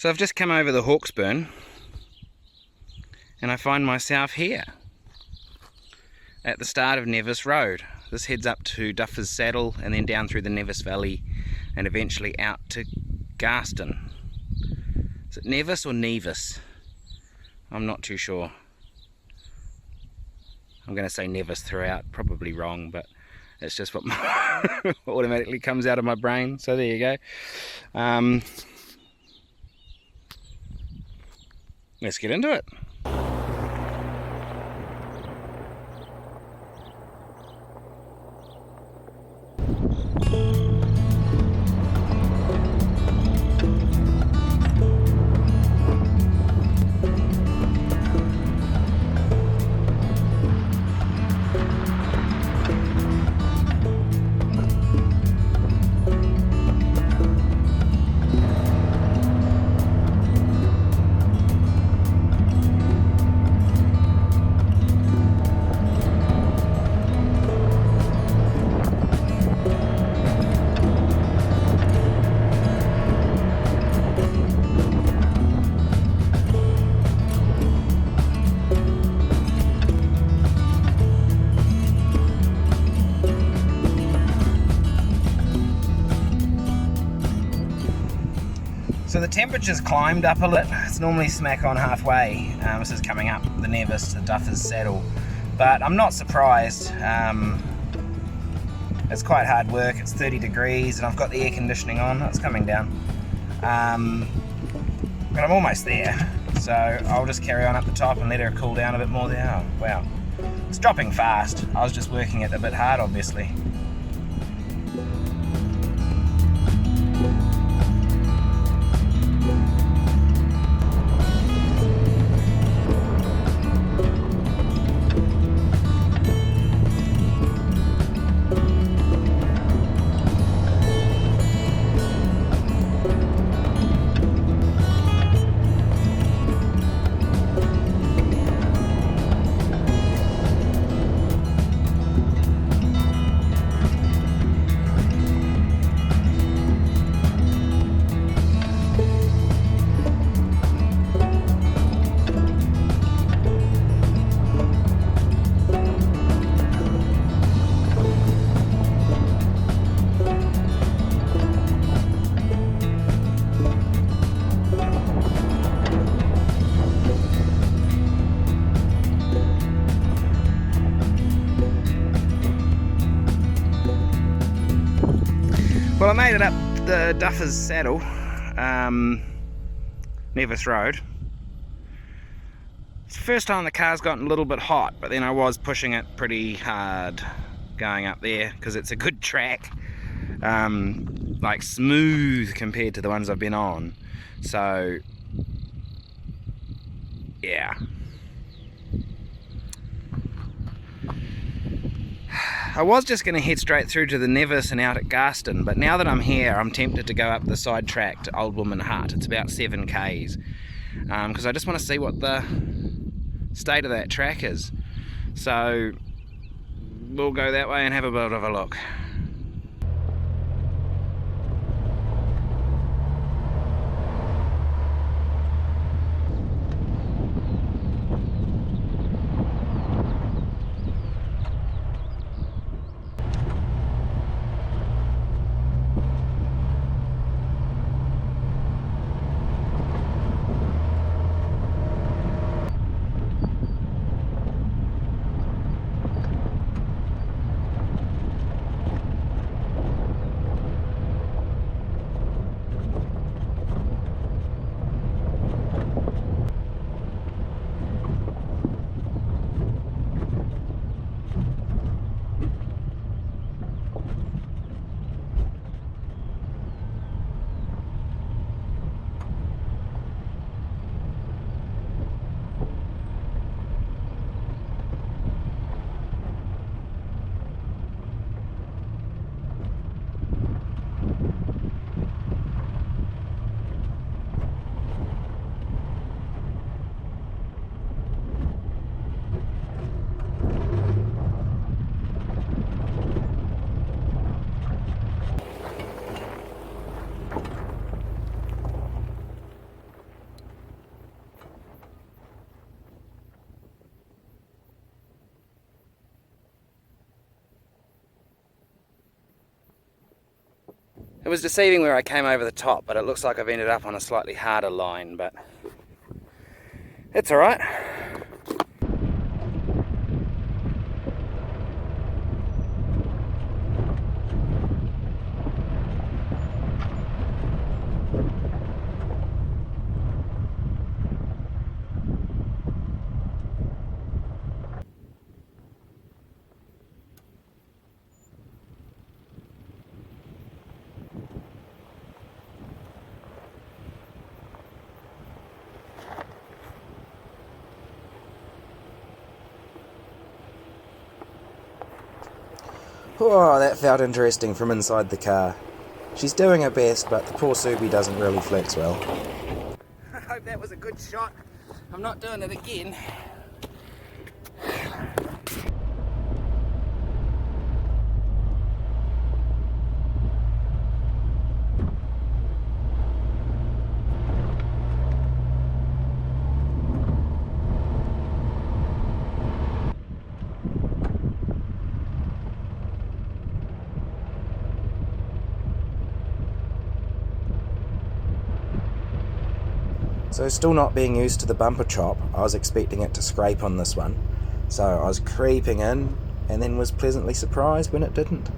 So I've just come over the Hawksburn and I find myself here at the start of Nevis Road. This heads up to Duffer's Saddle and then down through the Nevis Valley and eventually out to Garston. Is it Nevis or Nevis? I'm not too sure. I'm going to say Nevis throughout, probably wrong, but it's just what automatically comes out of my brain, so there you go. Let's get into it. So the temperature's climbed up a little. It's normally smack on halfway. This is coming up the Nevis to Duffer's Saddle, but I'm not surprised. It's quite hard work. It's 30 degrees and I've got the air conditioning on. It's coming down, but I'm almost there, so I'll just carry on up the top and let her cool down a bit more there. Oh, wow, it's dropping fast. I was just working it a bit hard, obviously. Well, I made it up the Duffer's Saddle, Nevis Road. It's the first time the car's gotten a little bit hot, but then I was pushing it pretty hard going up there because it's a good track, like smooth compared to the ones I've been on. So, yeah. I was just going to head straight through to the Nevis and out at Garston, but now that I'm here, I'm tempted to go up the side track to Old Woman Hut. It's about 7 k's, because I just want to see what the state of that track is. So we'll go that way and have a bit of a look. It was deceiving where I came over the top, but it looks like I've ended up on a slightly harder line, but it's alright. Oh, that felt interesting from inside the car. She's doing her best, but the poor Subi doesn't really flex well. I hope that was a good shot. I'm not doing it again. So still not being used to the bumper chop, I was expecting it to scrape on this one. So I was creeping in and then was pleasantly surprised when it didn't.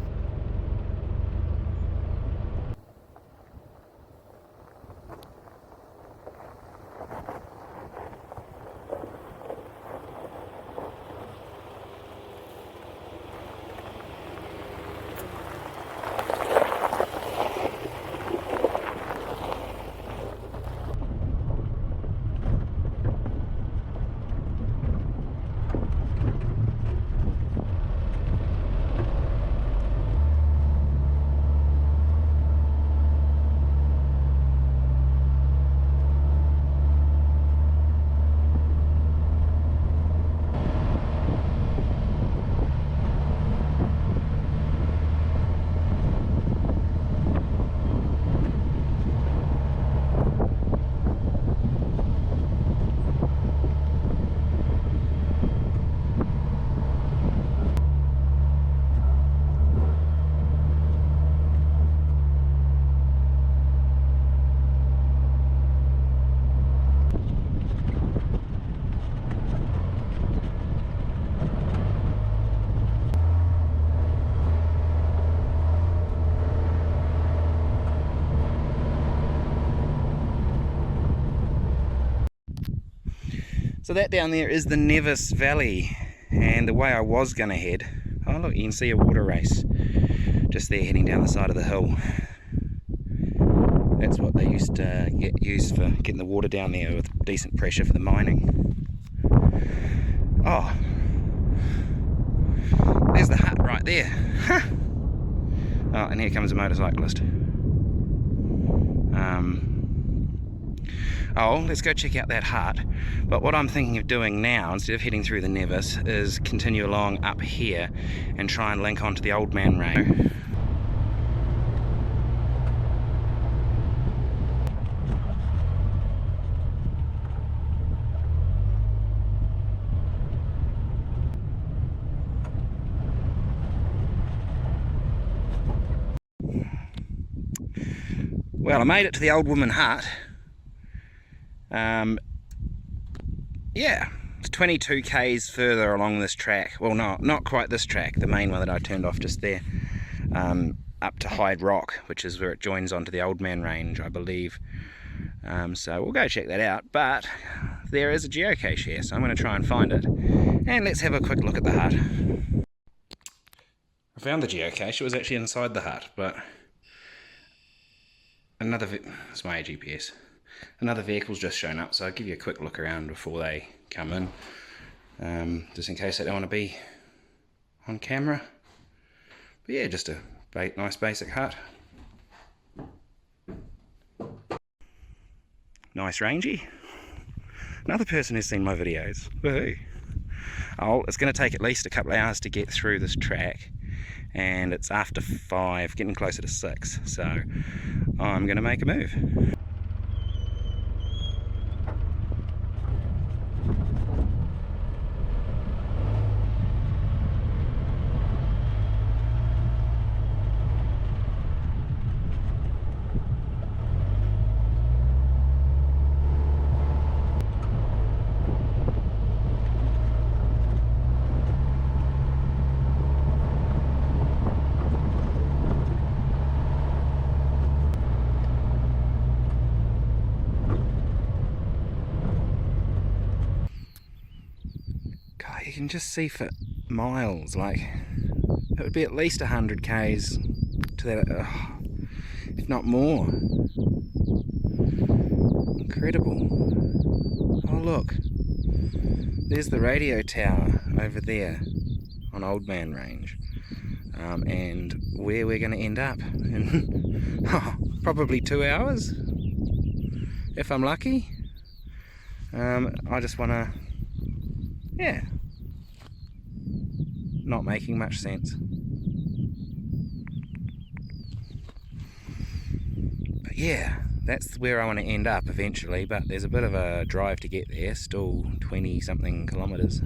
So that down there is the Nevis Valley, and the way I was going to head, oh look, you can see a water race just there heading down the side of the hill. That's what they used to get used for getting the water down there with decent pressure for the mining. Oh, there's the hut right there. Oh, and here comes a motorcyclist. Oh, let's go check out that hut. But what I'm thinking of doing now, instead of heading through the Nevis, is continue along up here and try and link onto the Old Man Range. Well, I made it to the old woman hut. Yeah, it's 22 k's further along this track. Well, not quite this track, the main one that I turned off just there, up to Hyde Rock, which is where it joins onto the Old Man Range, I believe. So we'll go check that out, but there is a geocache here, so I'm going to try and find it. And let's have a quick look at the hut. I found the geocache. It was actually inside the hut, but it's my GPS. Another vehicle's just shown up, so I'll give you a quick look around before they come in, just in case they don't want to be on camera. But yeah, just a nice basic hut. Nice rangy. Another person who's seen my videos. Woohoo! Oh, it's going to take at least a couple of hours to get through this track, and it's after 5, getting closer to 6, so I'm going to make a move. you can just see for miles, like it would be at least 100 k's to that, if not more. Incredible. Oh look, there's the radio tower over there on Old Man Range, and where we're going to end up in probably 2 hours if I'm lucky. I just want to, yeah, not making much sense. But yeah, that's where I want to end up eventually, but there's a bit of a drive to get there, still 20 something kilometres.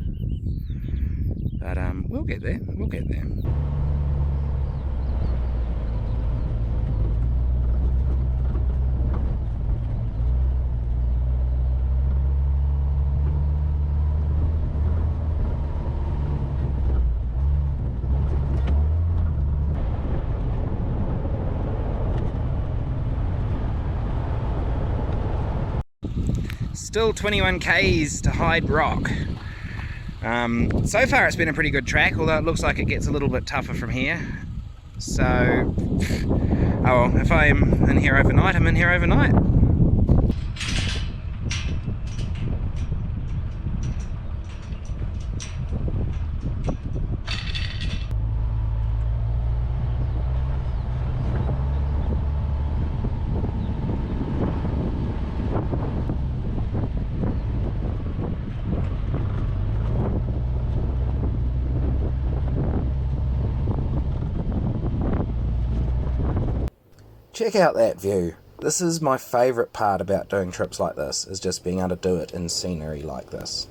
But we'll get there, we'll get there. Still 21 k's to Hyde Rock. So far it's been a pretty good track, although it looks like it gets a little bit tougher from here. So, oh well, if I'm in here overnight, I'm in here overnight. Check out that view. This is my favourite part about doing trips like this, is just being able to do it in scenery like this.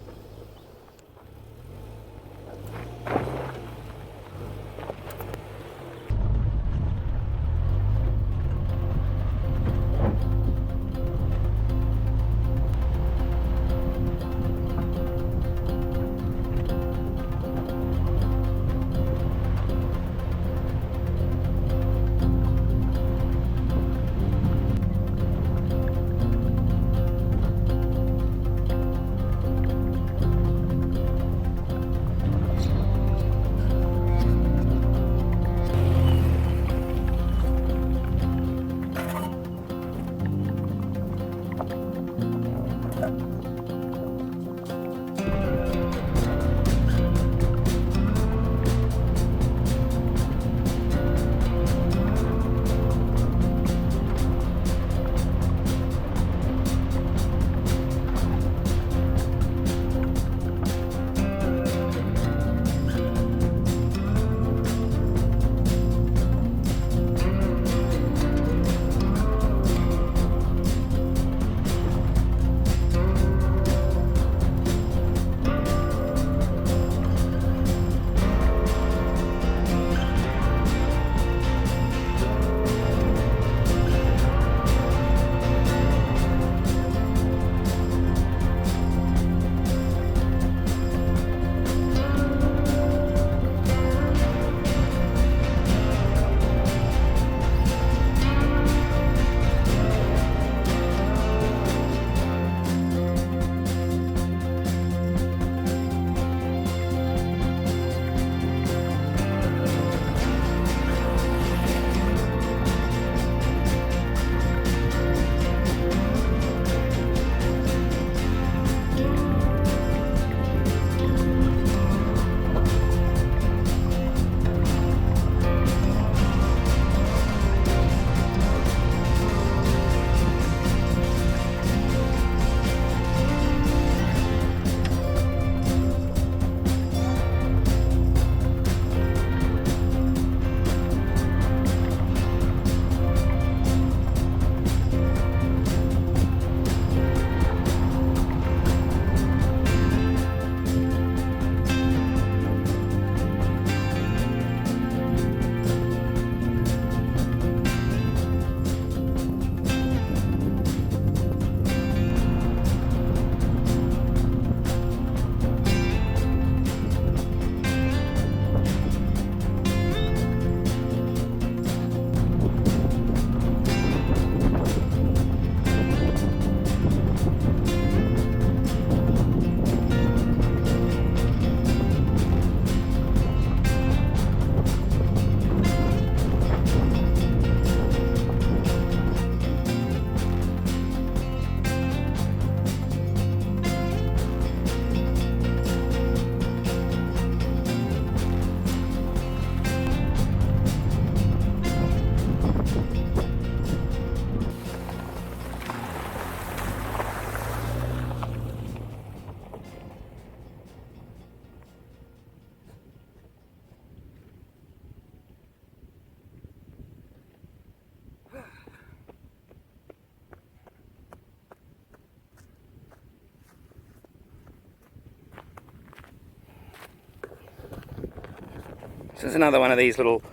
This is another one of these little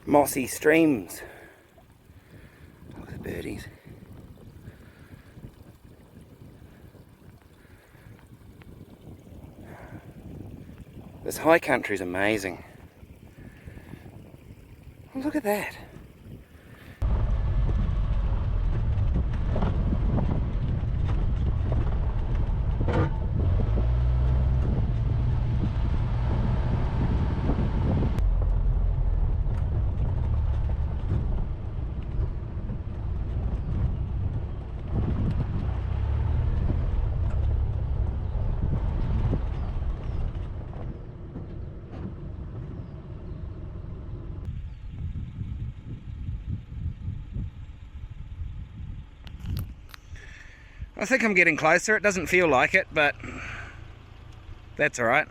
mossy streams. Look at the birdies. This high country is amazing. Oh, look at that. I think I'm getting closer. It doesn't feel like it, but that's alright.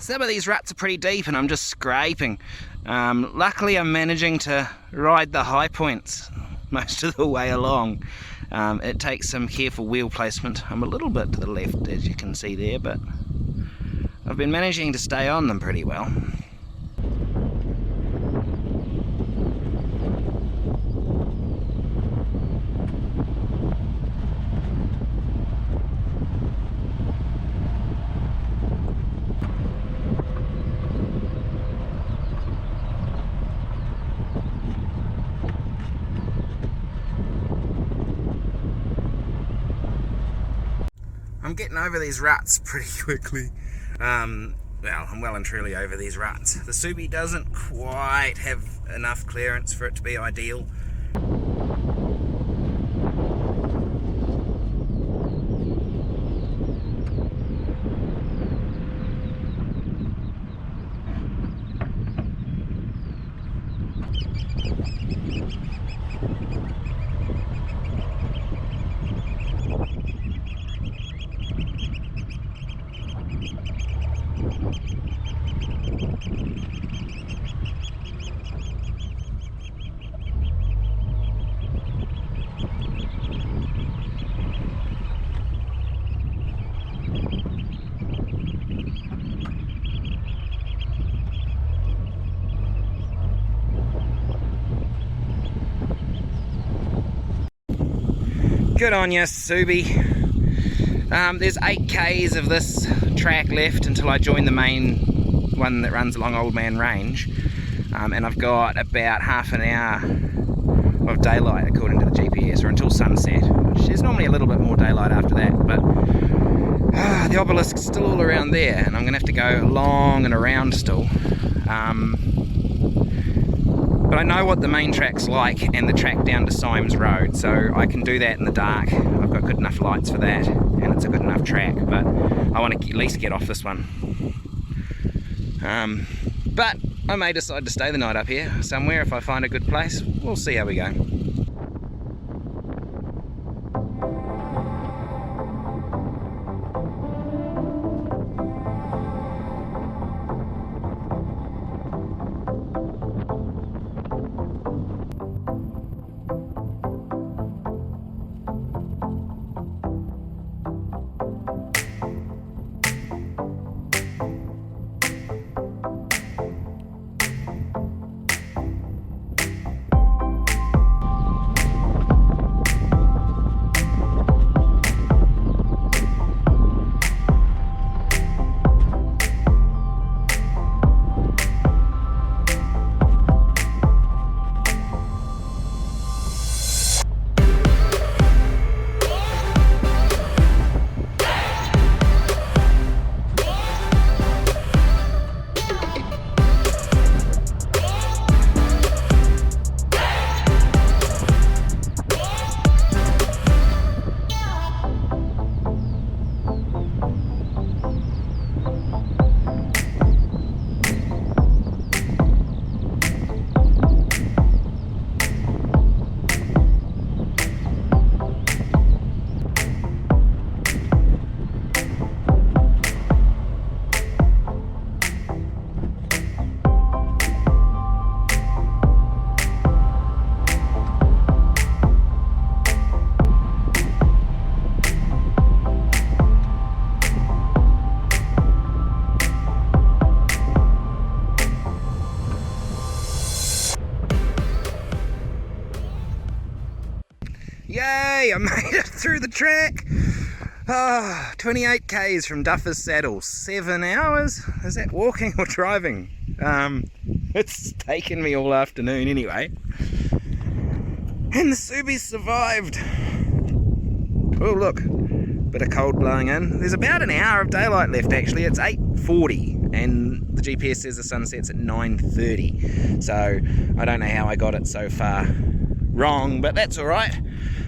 Some of these ruts are pretty deep and I'm just scraping. Luckily I'm managing to ride the high points most of the way along. It takes some careful wheel placement. I'm a little bit to the left, as you can see there, but I've been managing to stay on them pretty well. I'm getting over these ruts pretty quickly. Well, I'm well and truly over these ruts. The Subi doesn't quite have enough clearance for it to be ideal. Good on you, Subi. There's 8k's of this track left until I join the main one that runs along Old Man Range, and I've got about half an hour of daylight according to the GPS, or until sunset, which there's normally a little bit more daylight after that, but the obelisk's still all around there and I'm going to have to go along and around still. But I know what the main track's like and the track down to Symes Road, so I can do that in the dark. I've got good enough lights for that, and it's a good enough track, but I want to at least get off this one. But I may decide to stay the night up here somewhere if I find a good place. We'll see how we go. Yay! I made it through the track. 28 k's from Duffer's Saddle. 7 hours? Is that walking or driving? It's taken me all afternoon anyway. And the Subi's survived. Oh look, bit of cold blowing in. There's about an hour of daylight left actually. It's 8:40 and the GPS says the sun sets at 9:30. So I don't know how I got it so far wrong, but that's alright.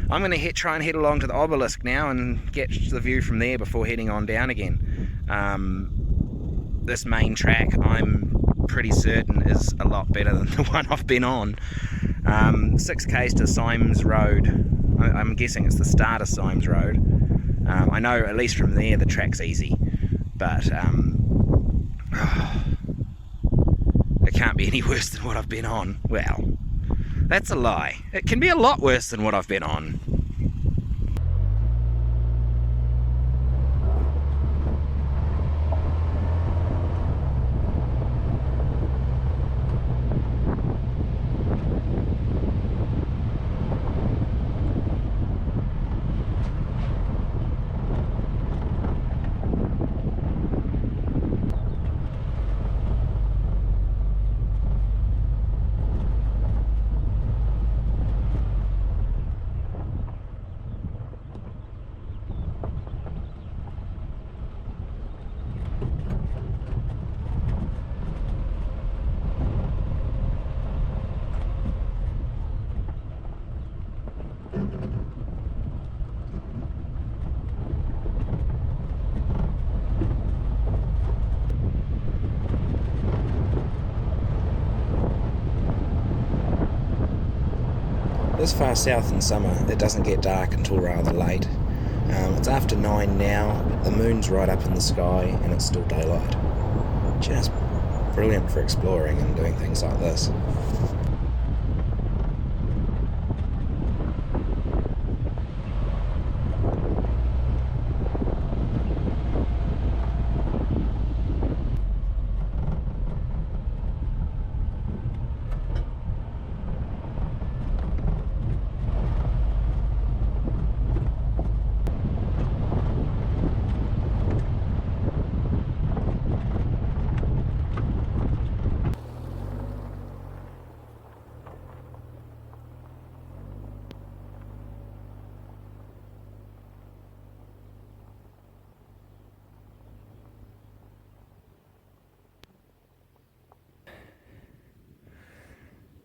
I'm going to try and head along to the obelisk now and get the view from there before heading on down again. This main track I'm pretty certain is a lot better than the one I've been on. 6 k's to Symes Road. I'm guessing it's the start of Symes Road. I know at least from there the track's easy, but it can't be any worse than what I've been on. Well, that's a lie. It can be a lot worse than what I've been on. This far south in summer, it doesn't get dark until rather late. It's after 9 now, the moon's right up in the sky and it's still daylight. Just brilliant for exploring and doing things like this.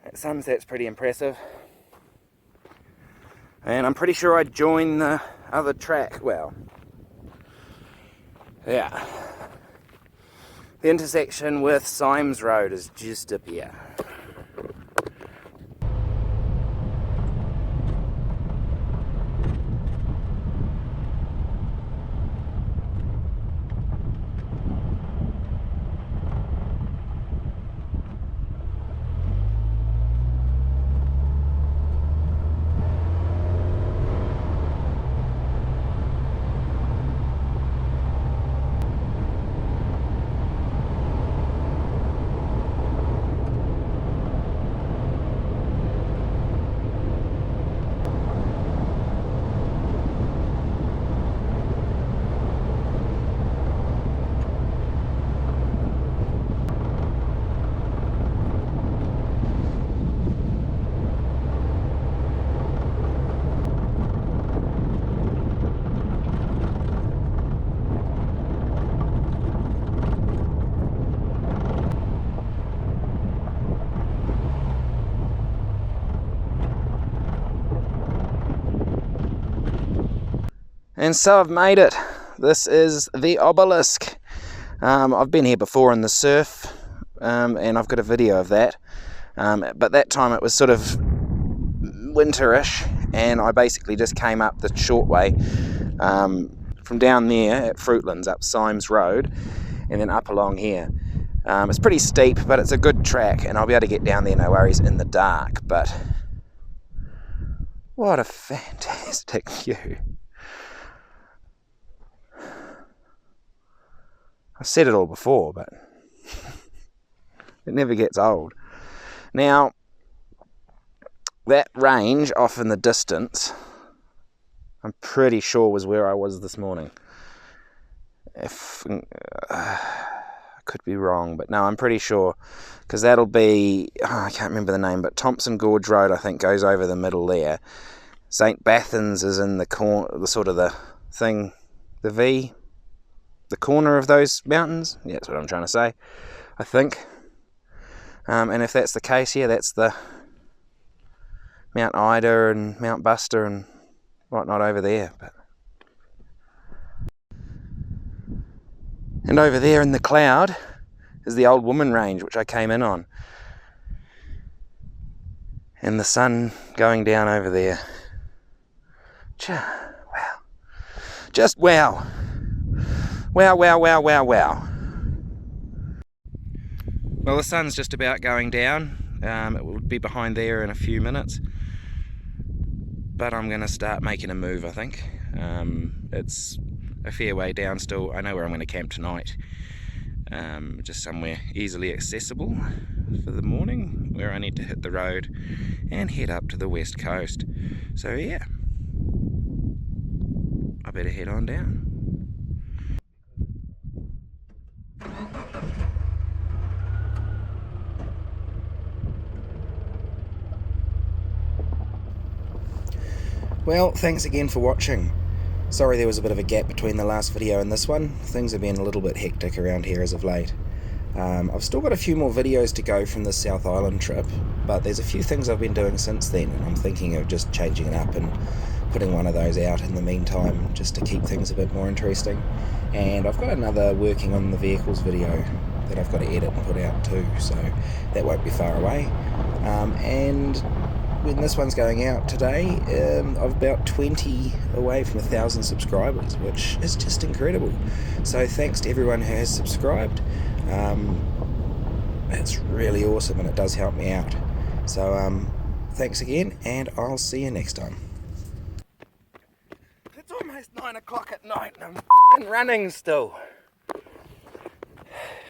That sunset's pretty impressive. And I'm pretty sure I'd join the other track. Well, yeah. The intersection with Symes Road is just up here. And so I've made it. This is the obelisk. I've been here before in the surf, and I've got a video of that. But that time it was sort of winterish, and I basically just came up the short way from down there at Fruitlands up Symes Road, and then up along here. It's pretty steep, but it's a good track, and I'll be able to get down there, no worries, in the dark. But what a fantastic view. I've said it all before, but it never gets old. Now, that range off in the distance, I'm pretty sure was where I was this morning. If I could be wrong, but no, I'm pretty sure, because that'll be, I can't remember the name, but Thompson Gorge Road, I think, goes over the middle there. St. Bathans is in the corner, the sort of the thing, the V, the corner of those mountains. Yeah, that's what I'm trying to say, I think. And if that's the case, yeah, that's the Mount Ida and Mount Buster and whatnot over there. And over there in the cloud is the Old Woman Range, which I came in on. And the sun going down over there. Wow. Just wow. Wow, wow, wow, wow, wow. Well, the sun's just about going down. It will be behind there in a few minutes. But I'm going to start making a move, I think. It's a fair way down still. I know where I'm going to camp tonight. Just somewhere easily accessible for the morning, where I need to hit the road and head up to the west coast. So yeah, I better head on down. Well, thanks again for watching. Sorry there was a bit of a gap between the last video and this one. Things have been a little bit hectic around here as of late. I've still got a few more videos to go from the South Island trip, but there's a few things I've been doing since then, and I'm thinking of just changing it up and putting one of those out in the meantime, just to keep things a bit more interesting. And I've got another working on the vehicles video that I've got to edit and put out too, so that won't be far away. And when this one's going out today, I'm about 20 away from 1,000 subscribers, which is just incredible. So thanks to everyone who has subscribed. It's really awesome, and it does help me out. So thanks again, and I'll see you next time. It's almost 9 o'clock at night and I'm f***ing running still.